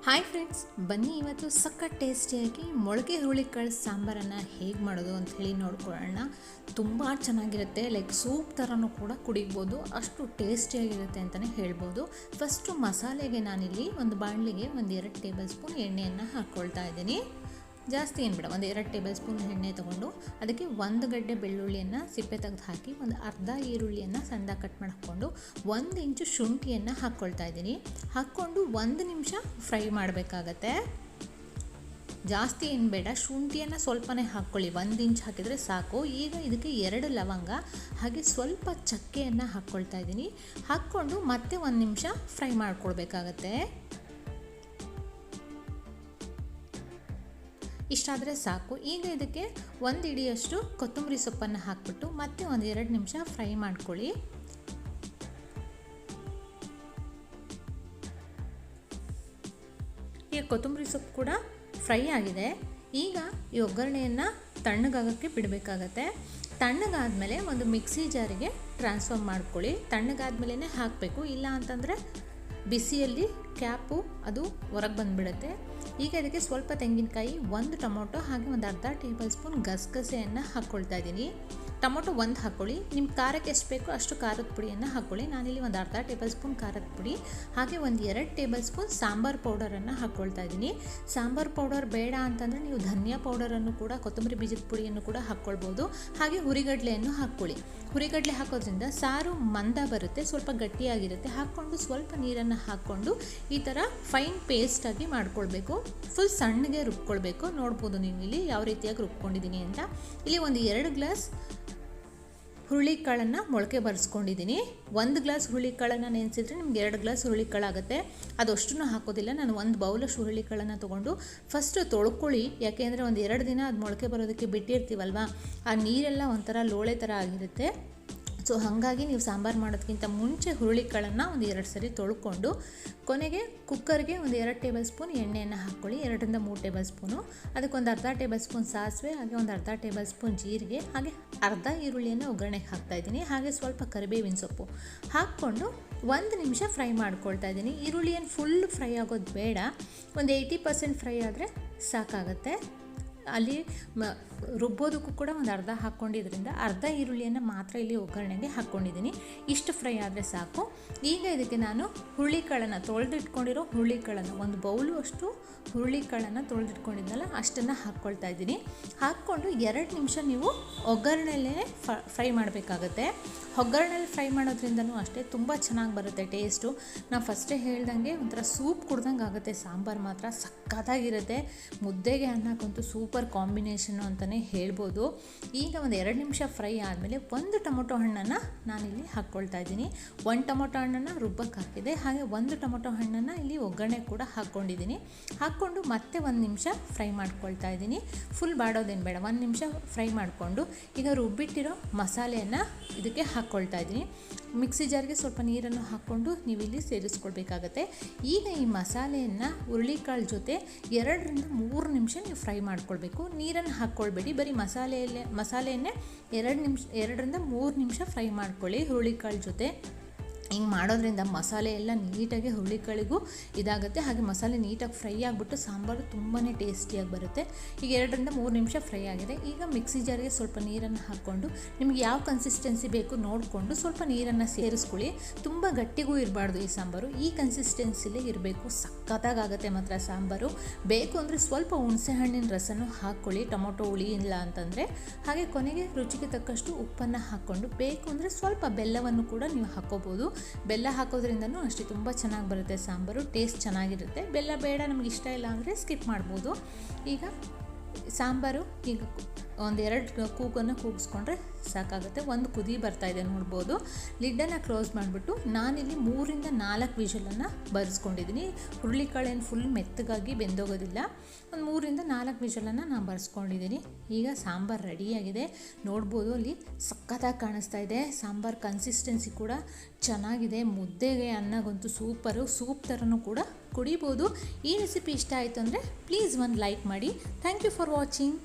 Hi friends, ಬನ್ನಿ ಇವತ್ತು ಸಖತ್ ಟೇಸ್ಟಿಯಾಗಿ ಮೊಳಕೆ ಹುರುಳಿಕಾಳು ಸಾಂಬಾರನ್ನು ಹೇಗೆ ಮಾಡೋದು ಅಂತ ಹೇಳಿ ನೋಡ್ಕೊಳ್ಳೋಣ. ತುಂಬ ಚೆನ್ನಾಗಿರುತ್ತೆ, ಲೈಕ್ ಸೂಪ್ ಥರನೂ ಕೂಡ ಕುಡಿಬೋದು, ಅಷ್ಟು ಟೇಸ್ಟಿಯಾಗಿರುತ್ತೆ ಅಂತಲೇ ಹೇಳ್ಬೋದು. ಫಸ್ಟು ಮಸಾಲೆಗೆ ನಾನಿಲ್ಲಿ ಒಂದು ಬಾಣಲಿಗೆ 2 ಟೇಬಲ್ ಸ್ಪೂನ್ ಎಣ್ಣೆಯನ್ನು ಹಾಕ್ಕೊಳ್ತಾ ಇದ್ದೀನಿ. ಜಾಸ್ತಿ ಏನು ಬೇಡ, 2 ಟೇಬಲ್ ಸ್ಪೂನ್ ಎಣ್ಣೆ ತೊಗೊಂಡು ಅದಕ್ಕೆ 1 ಗಡ್ಡೆ ಬೆಳ್ಳುಳ್ಳಿಯನ್ನು ಸಿಪ್ಪೆ ತೆಗೆದು ಹಾಕಿ, ಒಂದು ಅರ್ಧ ಈರುಳ್ಳಿಯನ್ನು ಸಣ್ಣದಾಗಿ ಕಟ್ ಮಾಡಿ ಹಾಕ್ಕೊಂಡು 1 ಇಂಚು ಶುಂಠಿಯನ್ನು ಹಾಕ್ಕೊಳ್ತಾ ಇದ್ದೀನಿ. ಹಾಕ್ಕೊಂಡು 1 ನಿಮಿಷ ಫ್ರೈ ಮಾಡಬೇಕಾಗತ್ತೆ. ಜಾಸ್ತಿ ಏನು ಬೇಡ, ಶುಂಠಿಯನ್ನು ಸ್ವಲ್ಪನೇ ಹಾಕ್ಕೊಳ್ಳಿ, 1 ಇಂಚ್ ಹಾಕಿದರೆ ಸಾಕು. ಈಗ ಇದಕ್ಕೆ 2 ಲವಂಗ ಹಾಗೆ ಸ್ವಲ್ಪ ಚಕ್ಕೆಯನ್ನು ಹಾಕ್ಕೊಳ್ತಾ ಇದ್ದೀನಿ. ಹಾಕ್ಕೊಂಡು ಮತ್ತೆ 1 ನಿಮಿಷ ಫ್ರೈ ಮಾಡ್ಕೊಳ್ಬೇಕಾಗತ್ತೆ. ಇಷ್ಟಾದರೆ ಸಾಕು. ಈಗ ಇದಕ್ಕೆ 1 ಹಿಡಿಯಷ್ಟು ಕೊತ್ತಂಬರಿ ಸೊಪ್ಪನ್ನು ಹಾಕ್ಬಿಟ್ಟು ಮತ್ತೆ 1-2 ನಿಮಿಷ ಫ್ರೈ ಮಾಡ್ಕೊಳ್ಳಿ. ಈಗ ಕೊತ್ತಂಬರಿ ಸೊಪ್ಪು ಕೂಡ ಫ್ರೈ ಆಗಿದೆ. ಈಗ ಈ ಒಗ್ಗರಣೆಯನ್ನು ತಣ್ಣಗಾಗೋಕ್ಕೆ ಬಿಡಬೇಕಾಗತ್ತೆ. ತಣ್ಣಗಾದ್ಮೇಲೆ ಒಂದು ಮಿಕ್ಸಿ ಜಾರಿಗೆ ಟ್ರಾನ್ಸ್ಫರ್ ಮಾಡ್ಕೊಳ್ಳಿ. ತಣ್ಣಗಾದ್ಮೇಲೆ ಹಾಕಬೇಕು, ಇಲ್ಲ ಅಂತಂದರೆ ಬಿಸಿಯಲ್ಲಿ ಕ್ಯಾಪು ಅದು ಹೊರಗೆ ಬಂದುಬಿಡುತ್ತೆ. ಈಗ ಇದಕ್ಕೆ ಸ್ವಲ್ಪ ತೆಂಗಿನಕಾಯಿ, 1 ಟೊಮೊಟೊ ಹಾಗೆ ಒಂದು ಅರ್ಧ ಟೇಬಲ್ ಸ್ಪೂನ್ ಗಸಗಸೆಯನ್ನು ಹಾಕ್ಕೊಳ್ತಾ ಇದ್ದೀನಿ. ಟೊಮೊಟೊ 1 ಹಾಕ್ಕೊಳ್ಳಿ, ನಿಮ್ಮ ಖಾರಕ್ಕೆ ಎಷ್ಟು ಬೇಕೋ ಅಷ್ಟು ಖಾರದ ಪುಡಿಯನ್ನು ಹಾಕ್ಕೊಳ್ಳಿ. ನಾನಿಲ್ಲಿ ಒಂದು ಅರ್ಧ ಟೇಬಲ್ ಸ್ಪೂನ್ ಖಾರದ ಪುಡಿ ಹಾಗೆ 2 ಟೇಬಲ್ ಸ್ಪೂನ್ ಸಾಂಬಾರು ಪೌಡರನ್ನು ಹಾಕ್ಕೊಳ್ತಾ ಇದ್ದೀನಿ. ಸಾಂಬಾರು ಪೌಡರ್ ಬೇಡ ಅಂತಂದರೆ ನೀವು ಧನಿಯಾ ಪೌಡರನ್ನು ಕೂಡ, ಕೊತ್ತಂಬರಿ ಬೀಜದ ಪುಡಿಯನ್ನು ಕೂಡ ಹಾಕ್ಕೊಳ್ಬೋದು. ಹಾಗೆ ಹುರಿಗಡಲೆಯನ್ನು ಹಾಕ್ಕೊಳ್ಳಿ. ಹುರಿಗಡಲೆ ಹಾಕೋದ್ರಿಂದ ಸಾರು ಮಂದ ಬರುತ್ತೆ, ಸ್ವಲ್ಪ ಗಟ್ಟಿಯಾಗಿರುತ್ತೆ. ಹಾಕ್ಕೊಂಡು ಸ್ವಲ್ಪ ನೀರನ್ನು ಹಾಕ್ಕೊಂಡು ಈ ಥರ ಫೈನ್ ಪೇಸ್ಟಾಗಿ ಮಾಡ್ಕೊಳ್ಬೇಕು. ಫುಲ್ ಸಣ್ಣಗೆ ರುಬ್ಕೊಳ್ಬೇಕು. ನೋಡ್ಬೋದು ನೀವು ಇಲ್ಲಿ ಯಾವ ರೀತಿಯಾಗಿ ರುಬ್ಕೊಂಡಿದ್ದೀನಿ ಅಂತ. ಇಲ್ಲಿ 2 ಗ್ಲಾಸ್ ಹುರುಳಿಕಾಳನ್ನು ಮೊಳಕೆ ಬರೆಸ್ಕೊಂಡಿದ್ದೀನಿ. 1 ಗ್ಲಾಸ್ ಹುರುಳಿಕಾಳನ್ನು ನೆನೆಸಿದ್ರೆ ನಿಮ್ಗೆ 2 ಗ್ಲಾಸ್ ಹುರುಳಿಕಾಳಾಗುತ್ತೆ. ಅದಷ್ಟನ್ನು ಹಾಕೋದಿಲ್ಲ. ನಾನು 1 ಬೌಲಷ್ಟು ಹುರುಳಿಕಾಳನ್ನು ತೊಗೊಂಡು ಫಸ್ಟ್ ತೊಳ್ಕೊಳ್ಳಿ. ಯಾಕೆಂದರೆ 2 ದಿನ ಅದು ಮೊಳಕೆ ಬರೋದಕ್ಕೆ ಬಿಟ್ಟಿರ್ತೀವಲ್ವ, ಆ ನೀರೆಲ್ಲ ಒಂಥರ ಲೋಳೆ ಥರ ಆಗಿರುತ್ತೆ. ಸೊ ಹಾಗಾಗಿ ನೀವು ಸಾಂಬಾರು ಮಾಡೋದಕ್ಕಿಂತ ಮುಂಚೆ ಹುರುಳಿಕಾಳನ್ನು 2 ಸರಿ ತೊಳ್ಕೊಂಡು ಕೊನೆಗೆ ಕುಕ್ಕರ್ಗೆ 2 ಟೇಬಲ್ ಸ್ಪೂನ್ ಎಣ್ಣೆಯನ್ನು ಹಾಕ್ಕೊಳ್ಳಿ. 2-3 ಟೇಬಲ್ ಸ್ಪೂನು. ಅದಕ್ಕೆ ಒಂದು ಅರ್ಧ ಟೇಬಲ್ ಸ್ಪೂನ್ ಸಾಸಿವೆ ಹಾಗೆ ಒಂದು ಅರ್ಧ ಟೇಬಲ್ ಸ್ಪೂನ್ ಜೀರಿಗೆ ಹಾಗೆ ಅರ್ಧ ಈರುಳ್ಳಿಯನ್ನು ಒಗ್ಗರಣೆಗೆ ಹಾಕ್ತಾಯಿದ್ದೀನಿ. ಹಾಗೆ ಸ್ವಲ್ಪ ಕರಿಬೇವಿನ ಸೊಪ್ಪು ಹಾಕ್ಕೊಂಡು 1 ನಿಮಿಷ ಫ್ರೈ ಮಾಡ್ಕೊಳ್ತಾ ಇದ್ದೀನಿ. ಈರುಳ್ಳಿ ಏನು ಫುಲ್ ಫ್ರೈ ಆಗೋದು ಬೇಡ, ಒಂದು 80% ಫ್ರೈ ಆದರೆ ಸಾಕಾಗತ್ತೆ. ಅಲ್ಲಿ ರುಬ್ಬೋದಕ್ಕೂ ಕೂಡ ಒಂದು ಅರ್ಧ ಹಾಕ್ಕೊಂಡಿದ್ರಿಂದ ಅರ್ಧ ಈರುಳ್ಳಿಯನ್ನು ಮಾತ್ರ ಇಲ್ಲಿ ಒಗ್ಗರಣೆಗೆ ಹಾಕ್ಕೊಂಡಿದ್ದೀನಿ. ಇಷ್ಟು ಫ್ರೈ ಆದರೆ ಸಾಕು. ಈಗ ಇದಕ್ಕೆ ನಾನು ಹುರುಳಿಕಾಳನ್ನು ತೊಳೆದಿಟ್ಕೊಂಡಿರೋ ಹುರುಳಿಕಾಳನ್ನು 1 ಬೌಲು ಅಷ್ಟು ಹುರುಳಿಕಾಳನ್ನು ತೊಳೆದಿಟ್ಕೊಂಡಿದ್ದಲ್ಲ ಅಷ್ಟನ್ನು ಹಾಕ್ಕೊಳ್ತಾ ಇದ್ದೀನಿ. ಹಾಕ್ಕೊಂಡು 2 ನಿಮಿಷ ನೀವು ಒಗ್ಗರಣೆಯಲ್ಲೇ ಫ್ರೈ ಮಾಡಬೇಕಾಗತ್ತೆ. ಒಗ್ಗರಣೆಯಲ್ಲಿ ಫ್ರೈ ಮಾಡೋದ್ರಿಂದನೂ ಅಷ್ಟೇ ತುಂಬ ಚೆನ್ನಾಗಿ ಬರುತ್ತೆ ಟೇಸ್ಟು. ನಾವು ಫಸ್ಟೇ ಹೇಳ್ದಂಗೆ ಒಂಥರ ಸೂಪ್ ಕುಡ್ದಂಗೆ ಆಗುತ್ತೆ. ಸಾಂಬಾರು ಮಾತ್ರ ಸಕ್ಕತ್ತಾಗಿರುತ್ತೆ. ಮುದ್ದೆಗೆ ಅನ್ನಕ್ಕಂತೂ ಸೂಪರ್ ಕಾಂಬಿನೇಷನ್ನು ಅಂತಲೇ ಹೇಳ್ಬೋದು. ಈಗ 2 ನಿಮಿಷ ಫ್ರೈ ಆದಮೇಲೆ 1 ಟೊಮೊಟೊ ಹಣ್ಣನ್ನು ನಾನಿಲ್ಲಿ ಹಾಕ್ಕೊಳ್ತಾ ಇದ್ದೀನಿ. 1 ಟೊಮೊಟೊ ಹಣ್ಣನ್ನು ರುಬ್ಬಕ್ಕೆ ಹಾಕಿದೆ. ಹಾಗೆ 1 ಟೊಮೊಟೊ ಹಣ್ಣನ್ನು ಇಲ್ಲಿ ಒಗ್ಗರಣೆ ಕೂಡ ಹಾಕ್ಕೊಂಡಿದ್ದೀನಿ. ಹಾಕ್ಕೊಂಡು ಮತ್ತೆ 1 ನಿಮಿಷ ಫ್ರೈ ಮಾಡ್ಕೊಳ್ತಾ ಇದ್ದೀನಿ. ಫುಲ್ ಬಾಡೋದೇನು ಬೇಡ, 1 ನಿಮಿಷ ಫ್ರೈ ಮಾಡಿಕೊಂಡು ಈಗ ರುಬ್ಬಿಟ್ಟಿರೋ ಮಸಾಲೆಯನ್ನು ಇದಕ್ಕೆ ಹಾಕ್ಕೊಳ್ತಾ ಇದ್ದೀನಿ. ಮಿಕ್ಸಿ ಜಾರ್ಗೆ ಸ್ವಲ್ಪ ನೀರನ್ನು ಹಾಕ್ಕೊಂಡು ನೀವಿಲ್ಲಿ ಸೇರಿಸ್ಕೊಳ್ಬೇಕಾಗತ್ತೆ. ಈಗ ಈ ಮಸಾಲೆಯನ್ನು ಹುರುಳಿಕಾಳು ಜೊತೆ 2-3 ನಿಮಿಷ ನೀವು ಫ್ರೈ ಮಾಡ್ಕೊಳ್ಬೇಕು. ನೀರನ್ನು ಹಾಕ್ಕೊಳ್ಬೇಡಿ, ಬರೀ ಮಸಾಲೆಯನ್ನೇ 2-3 ನಿಮಿಷ ಫ್ರೈ ಮಾಡ್ಕೊಳ್ಳಿ ಹುರುಳಿಕಾಳು ಜೊತೆ. ಹಿಂಗೆ ಮಾಡೋದ್ರಿಂದ ಮಸಾಲೆ ಎಲ್ಲ ನೀಟಾಗಿ ಹುರುಳಿಕಾಳಿಗೂ ಇದಾಗುತ್ತೆ. ಹಾಗೆ ಮಸಾಲೆ ನೀಟಾಗಿ ಫ್ರೈ ಆಗಿಬಿಟ್ಟು ಸಾಂಬಾರು ತುಂಬಾ ಟೇಸ್ಟಿಯಾಗಿ ಬರುತ್ತೆ. ಈಗ 2-3 ನಿಮಿಷ ಫ್ರೈ ಆಗಿದೆ. ಈಗ ಮಿಕ್ಸಿ ಜಾರಿಗೆ ಸ್ವಲ್ಪ ನೀರನ್ನು ಹಾಕ್ಕೊಂಡು ನಿಮಗೆ ಯಾವ ಕನ್ಸಿಸ್ಟೆನ್ಸಿ ಬೇಕು ನೋಡಿಕೊಂಡು ಸ್ವಲ್ಪ ನೀರನ್ನು ಸೇರಿಸ್ಕೊಳ್ಳಿ. ತುಂಬ ಗಟ್ಟಿಗೂ ಇರಬಾರ್ದು ಈ ಸಾಂಬಾರು, ಈ ಕನ್ಸಿಸ್ಟೆನ್ಸಿಲೇ ಇರಬೇಕು. ಸಕ್ಕತ್ತಾಗುತ್ತೆ ಮಾತ್ರ ಸಾಂಬಾರು. ಬೇಕು ಅಂದರೆ ಸ್ವಲ್ಪ ಹುಣಸೆ ಹಣ್ಣಿನ ರಸನೂ ಹಾಕ್ಕೊಳ್ಳಿ, ಟೊಮೊಟೊ ಹುಳಿ ಇಲ್ಲ ಅಂತಂದರೆ. ಹಾಗೆ ಕೊನೆಗೆ ರುಚಿಗೆ ತಕ್ಕಷ್ಟು ಉಪ್ಪನ್ನು ಹಾಕ್ಕೊಂಡು ಬೇಕು ಅಂದರೆ ಸ್ವಲ್ಪ ಬೆಲ್ಲವನ್ನು ಕೂಡ ನೀವು ಹಾಕ್ಕೋಬೋದು. ಬೆಲ್ಲ ಹಾಕೋದ್ರಿಂದನೂ ಅಷ್ಟೇ ತುಂಬ ಚೆನ್ನಾಗಿ ಬರುತ್ತೆ ಸಾಂಬಾರು, ಟೇಸ್ಟ್ ಚೆನ್ನಾಗಿರುತ್ತೆ. ಬೆಲ್ಲ ಬೇಡ ನಮ್ಗೆ ಇಷ್ಟ ಇಲ್ಲ ಅಂದರೆ ಸ್ಕಿಪ್ ಮಾಡ್ಬೋದು. ಈಗ ಸಾಂಬಾರು ಈಗ 2 ಕೂಗನ್ನು ಕೂಗಿಸ್ಕೊಂಡ್ರೆ ಸಾಕಾಗುತ್ತೆ. 1 ಕುದಿ ಬರ್ತಾಯಿದೆ ನೋಡ್ಬೋದು. ಲಿಡ್ಡನ್ನು ಕ್ಲೋಸ್ ಮಾಡಿಬಿಟ್ಟು ನಾನಿಲ್ಲಿ 3-4 ವಿಷಲನ್ನು ಬರೆಸ್ಕೊಂಡಿದ್ದೀನಿ. ಹುರುಳಿಕಾಳೇನು ಫುಲ್ ಮೆತ್ತಗಾಗಿ ಬೆಂದೋಗೋದಿಲ್ಲ. ಒಂದು 3-4 ವಿಷಲನ್ನು ನಾನು ಬರೆಸ್ಕೊಂಡಿದ್ದೀನಿ. ಈಗ ಸಾಂಬಾರು ರೆಡಿಯಾಗಿದೆ. ನೋಡ್ಬೋದು, ಅಲ್ಲಿ ಸಖತ್ತಾಗಿ ಕಾಣಿಸ್ತಾ ಇದೆ. ಸಾಂಬಾರು ಕನ್ಸಿಸ್ಟೆನ್ಸಿ ಕೂಡ ಚೆನ್ನಾಗಿದೆ. ಮುದ್ದೆಗೆ ಅನ್ನಗಂತೂ ಸೂಪರು, ಸೂಪ್ ಥರನೂ ಕೂಡ ಕುಡಿಬೋದು. ಈ ರೆಸಿಪಿ ಇಷ್ಟ ಆಯಿತು ಅಂದರೆ ಪ್ಲೀಸ್ 1 ಲೈಕ್ ಮಾಡಿ. Thank you for watching.